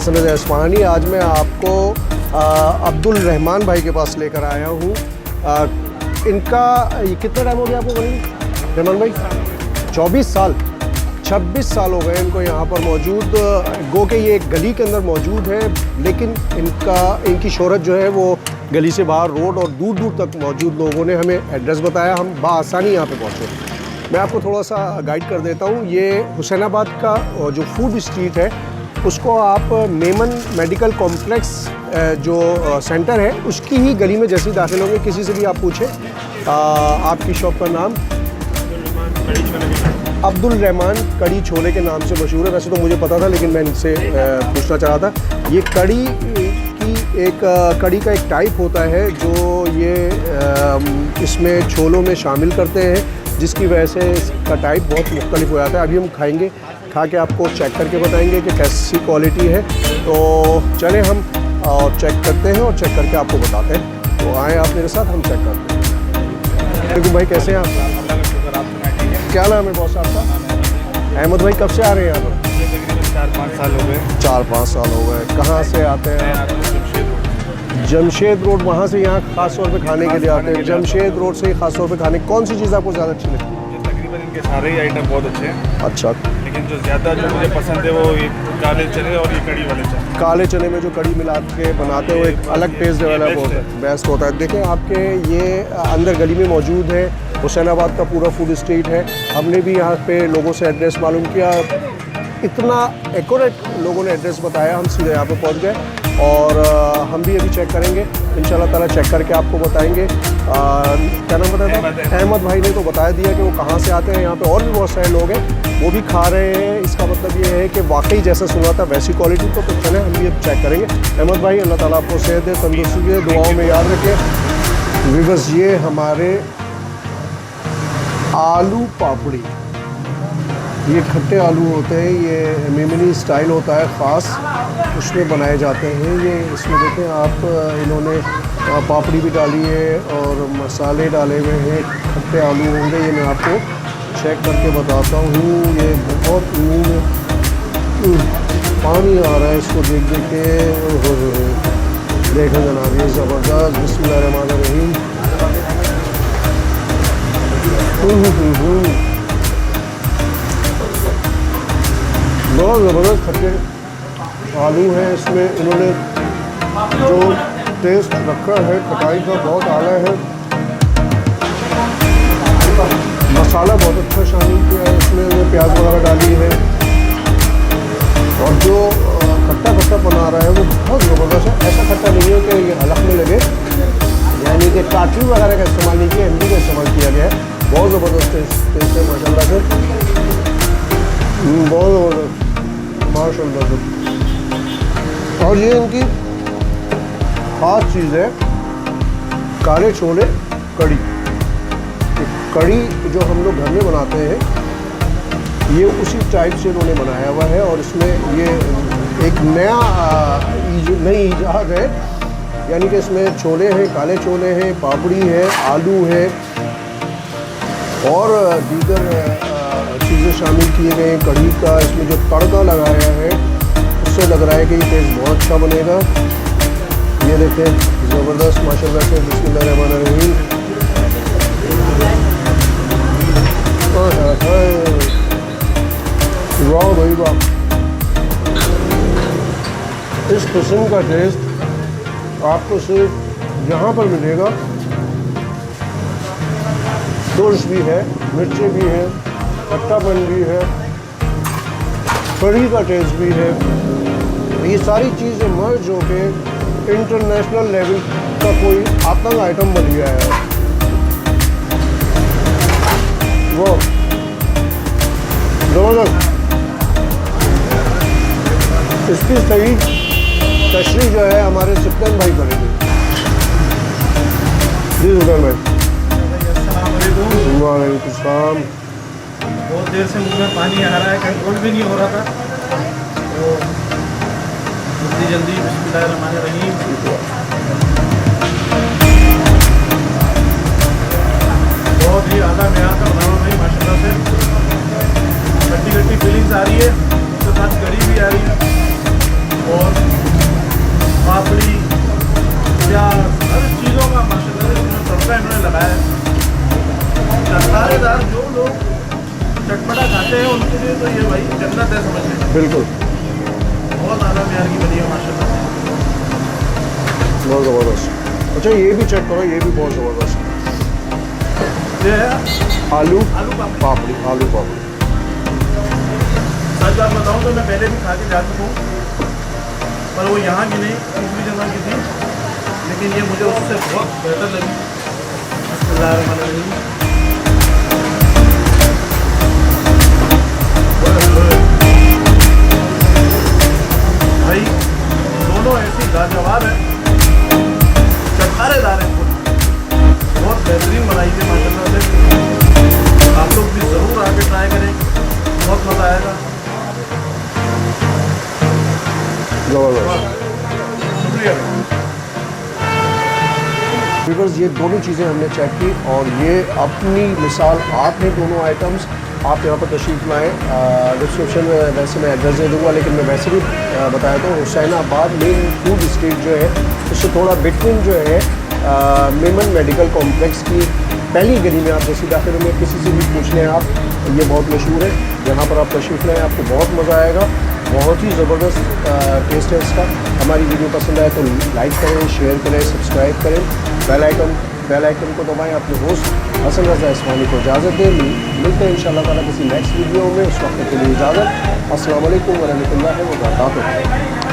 हसन रज़ा इस्फ़हानी। आज मैं आपको अब्दुल रहमान भाई के पास लेकर आया हूँ। इनका ये कितना टाइम हो गया आपको बनी रहमान भाई? 24 साल 26 साल हो गए इनको यहाँ पर मौजूद। गो के ये एक गली के अंदर मौजूद है, लेकिन इनकी शोहरत जो है वो गली से बाहर रोड और दूर दूर तक मौजूद लोगों ने हमें एड्रेस बताया, हम बआसानी यहाँ पे पहुँचे। मैं आपको थोड़ा सा गाइड कर देता हूँ। ये हुसैनाबाद का जो फूड स्ट्रीट है उसको आप मेमन मेडिकल कॉम्प्लेक्स जो सेंटर है उसकी ही गली में जैसे ही दाखिल होंगे, किसी से भी आप पूछें आपकी शॉप का नाम अब्दुल रहमान कड़ी छोले के नाम से मशहूर है। वैसे तो मुझे पता था, लेकिन मैं इनसे पूछना चाह रहा था। ये कड़ी की कड़ी का एक टाइप होता है जो ये इसमें छोलों में शामिल करते हैं, जिसकी वजह से इसका टाइप बहुत मुख्तलिफ हो जाता है। अभी हम खाएंगे, खा के आपको चेक करके बताएंगे कि कैसी क्वालिटी है। तो चलें हम और चेक करते हैं और चेक करके आपको बताते हैं। तो आए आप मेरे साथ, हम चेक करते हैं। देखो भाई, कैसे हैं आप? क्या नाम है बॉस आपका? अहमद भाई, कब से आ रहे हैं यहाँ पर? 4-5 साल हो गए। 4-5 साल हो गए। कहाँ से आते हैं? जमशेद रोड। वहाँ से यहाँ खास तौर पे खाने के लिए आते हैं। जमशेद रोड से खास तौर पे खाने। कौन सी चीज़ आपको ज़्यादा अच्छी लगती है? तकरीबन इनके सारे ही आइटम बहुत अच्छे हैं। अच्छा, लेकिन जो ज़्यादा जो मुझे पसंद है वो ये काले चने और ये कड़ी वाले चने। काले चने में जो कड़ी मिला के बनाते हो एक अलग टेस्ट डेवलप होता है, बेस्ट होता है। देखें, आपके ये अंदर गली में मौजूद है। हुसैनाबाद का पूरा फूड स्ट्रीट है। हमने भी यहाँ पे लोगों से एड्रेस मालूम किया, इतना एक्यूरेट लोगों ने एड्रेस बताया, हम सीधे यहाँ पे पहुँच गए। और हम भी अभी चेक करेंगे इंशाल्लाह ताला, चेक करके आपको बताएंगे। क्या नाम बताया था? अहमद भाई ने तो बता दिया कि वो कहाँ से आते हैं। यहाँ पे और भी बहुत सारे लोग हैं, वो भी खा रहे हैं। इसका मतलब ये है कि वाकई जैसा सुना था वैसी क्वालिटी। तो चले हम भी अब चेक करेंगे। अहमद भाई, अल्लाह ताला आपको सेहत दे, तंदुरुस्ती दे, दुआओं में याद रखें। व्यूअर्स, ये हमारे आलू पापड़ी, ये खट्टे आलू होते हैं, ये मेमनी स्टाइल होता है ख़ास, उसमें बनाए जाते हैं ये। इसमें देखें आप, इन्होंने पापड़ी भी डाली है और मसाले डाले हुए हैं। खट्टे आलू होंगे ये, मैं आपको चेक करके बताता हूँ। ये बहुत मुँह में पानी आ रहा है इसको देख देख के। देखें जनाब, ये ज़बरदस्त। बिस्मिल्लाहिर्रहमानिर्रहीम। बहुत ज़बरदस्त खट्टे आलू हैं। इसमें इन्होंने जो टेस्ट रखा है खटाई का बहुत आला है। मसाला बहुत अच्छा शामिल किया है इसमें, उन्होंने प्याज वगैरह डाली है। और जो खट्टा खट्टा बना रहा है वो बहुत ज़बरदस्त है। ऐसा खट्टा नहीं है कि ये हलक में लगे, यानी कि टाटरी वगैरह का इस्तेमाल नहीं किया, इमली का इस्तेमाल किया गया है। बहुत ज़बरदस्त टेस्ट है माशाल्लाह से, बहुत ज़बरदस्त माशाल्लाह से। और ये इनकी ख़ास चीज़ है काले छोले कड़ी। कड़ी जो हम लोग घर में बनाते हैं ये उसी टाइप से उन्होंने बनाया हुआ है। और इसमें ये एक नई ईजाद है, यानी कि इसमें छोले हैं, काले छोले हैं, पापड़ी है, आलू है और दीगर चीज़ें शामिल किए गए हैं। कढ़ी का इसमें जो तड़का लगाया है उससे लग रहा है कि ये टेस्ट बहुत अच्छा बनेगा। ये देखें, ज़बरदस्त माशाल्लाह से। बिस्मिल्लाहिर्रहमानिर्रहीम। वाह भाई वाह, इस किस्म का टेस्ट आपको सिर्फ यहाँ पर मिलेगा। तुर्श भी है, मिर्ची भी है, खट्टापन भी है, कढ़ी का टेस्ट भी है। ये सारी चीज़ें मर्ज होके इंटरनेशनल लेवल का कोई आतंक आइटम बन गया है। वो ज़बरदस्त। इसकी सही तशरीह जो है हमारे सुल्तान भाई करेंगे। जी सुल्तान भाई। वालेकुम सलाम। बहुत देर से मुँह में पानी आ रहा है, कंट्रोल भी नहीं हो रहा था, तो जल्दी बिस्मिल्लाहिर्रहमानिर्रहीम। बहुत ही आधा नया का बनाना भाई माशाल्लाह से। खट्टी खट्टी फीलिंग्स आ रही है, उसके साथ कड़ी भी आ रही है और बिल्कुल, बहुत आला प्यार की बनी है माशाल्लाह। बहुत ज़बरदस्त। अच्छा ये भी चेक करो, ये भी बहुत ज़बरदस्त ये है आलू आलू पापड़ी। पापड़ी, आलू पापड़ी। सच बात बताऊँ तो मैं पहले भी खा के जा चुका हूँ, पर वो यहाँ की नहीं दूसरी जगह की थी, लेकिन ये मुझे उससे बहुत बेहतर लगी। बिस्मिल्लाहिर्रहमानिर्रहीम। भाई दोनों ऐसी लाजवाब है, चटखारेदार है, बहुत बेहतरीन बनाई है माशाल्लाह से। आप लोग भी ज़रूर आके ट्राई करें, बहुत मज़ा आएगा। ज़बरदस्त। शुक्रिया। बिकॉज ये दोनों चीज़ें हमने चेक की और ये अपनी मिसाल आप हैं दोनों आइटम्स। आप यहाँ पर तशरीफ़ लाएँ। डिस्क्रिप्शन में वैसे मैं एड्रेस दे दूँगा, लेकिन मैं वैसे भी बताया तो हुसैनाबाद मेन फूड स्ट्रीट जो है उससे थोड़ा बिटवीन जो है मेमन मेडिकल कॉम्प्लेक्स की पहली गली में आप जैसे दाखिल में किसी से भी पूछ लें आप, ये बहुत मशहूर है। यहाँ पर आप तशरीफ़ लाएँ, आपको बहुत मज़ा आएगा। बहुत ही ज़बरदस्त टेस्ट है इसका। हमारी वीडियो पसंद आए तो लाइक करें, शेयर करें, सब्सक्राइब करें, बेल आइकन को दबाएं। अपने होस्ट हसन रज़ा इस्मानी को इजाज़त दें। मिलते हैं इंशाअल्लाह ताला किसी नेक्स्ट वीडियो में। उस वक्त के लिए इजाज़त। अस्सलाम वालेकुम व रहमतुल्लाहि व बरकातुहू।